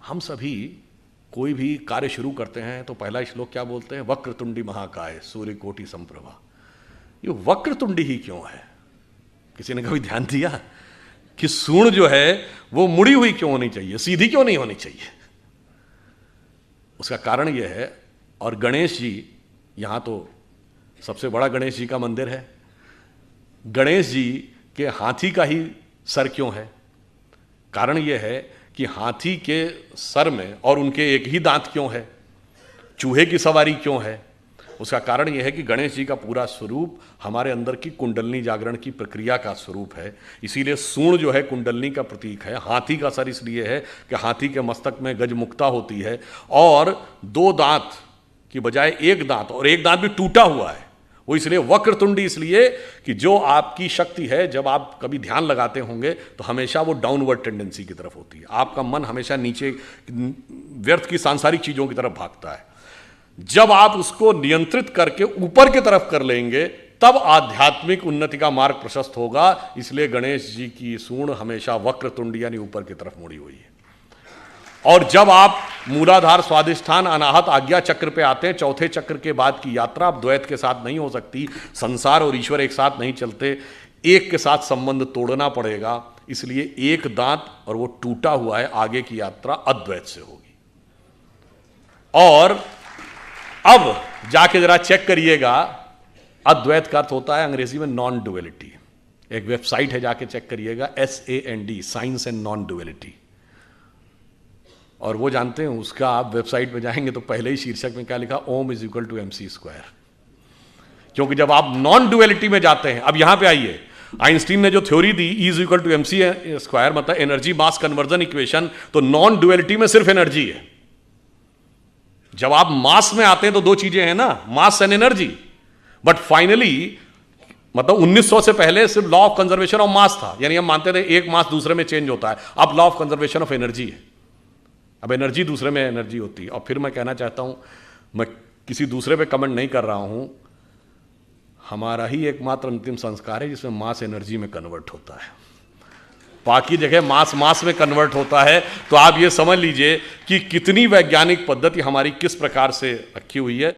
हम सभी कोई भी कार्य शुरू करते हैं तो पहला श्लोक क्या बोलते हैं? वक्रतुंडी महाकाय सूर्यकोटि संप्रभा। ये वक्रतुंडी ही क्यों है? किसी ने कभी ध्यान दिया कि सूर्ण जो है वो मुड़ी हुई क्यों होनी चाहिए, सीधी क्यों नहीं होनी चाहिए? उसका कारण यह है, और गणेश जी, यहां तो सबसे बड़ा गणेश जी का मंदिर है, गणेश जी के हाथी का ही सर क्यों है? कारण यह है कि हाथी के सर में और उनके एक ही दांत क्यों है? चूहे की सवारी क्यों है? उसका कारण यह है कि गणेश जी का पूरा स्वरूप हमारे अंदर की कुंडलनी जागरण की प्रक्रिया का स्वरूप है। इसीलिए सूर्ण जो है कुंडलनी का प्रतीक है। हाथी का सर इसलिए है कि हाथी के मस्तक में गजमुक्ता होती है, और दो दांत की बजाय एक दांत, और एक दांत भी टूटा हुआ है। वो इसलिए वक्रतुंडी इसलिए कि जो आपकी शक्ति है, जब आप कभी ध्यान लगाते होंगे तो हमेशा वो डाउनवर्ड टेंडेंसी की तरफ होती है। आपका मन हमेशा नीचे व्यर्थ की सांसारिक चीजों की तरफ भागता है। जब आप उसको नियंत्रित करके ऊपर की तरफ कर लेंगे तब आध्यात्मिक उन्नति का मार्ग प्रशस्त होगा। इसलिए गणेश जी की सूर्ण हमेशा वक्रतुंडी यानी ऊपर की तरफ मुड़ी हुई है। और जब आप मूलाधार स्वाधिष्ठान अनाहत आज्ञा चक्र पे आते हैं, चौथे चक्र के बाद की यात्रा अब द्वैत के साथ नहीं हो सकती। संसार और ईश्वर एक साथ नहीं चलते, एक के साथ संबंध तोड़ना पड़ेगा। इसलिए एक दांत और वो टूटा हुआ है, आगे की यात्रा अद्वैत से होगी। और अब जाके जरा चेक करिएगा, अद्वैत का अर्थ होता है अंग्रेजी में नॉन डुअलिटी। एक वेबसाइट है, जाके चेक करिएगा, SAND, science and non duality. और वो जानते हैं, उसका आप वेबसाइट पे जाएंगे तो पहले ही शीर्षक में क्या लिखा? ओम इज इक्वल टू MC²। क्योंकि जब आप नॉन डुअलिटी में जाते हैं, अब यहां पे आइए, आइंस्टीन ने जो थ्योरी दी E is equal to MC², मतलब एनर्जी मास कन्वर्जन इक्वेशन, तो नॉन डुअलिटी में सिर्फ एनर्जी है। जब आप मास में आते हैं तो दो चीजें हैं ना, mass and energy. But finally मतलब 1900 से पहले सिर्फ law of conservation of mass था, यानी हम मानते थे एक मास दूसरे में चेंज होता है। अब law of conservation of energy है, अब एनर्जी दूसरे में एनर्जी होती है। और फिर मैं कहना चाहता हूं, मैं किसी दूसरे पे कमेंट नहीं कर रहा हूं, हमारा ही एकमात्र अंतिम संस्कार है जिसमें मास एनर्जी में कन्वर्ट होता है। बाकी जगह मास में कन्वर्ट होता है। तो आप ये समझ लीजिए कि कितनी वैज्ञानिक पद्धति हमारी किस प्रकार से रखी हुई है।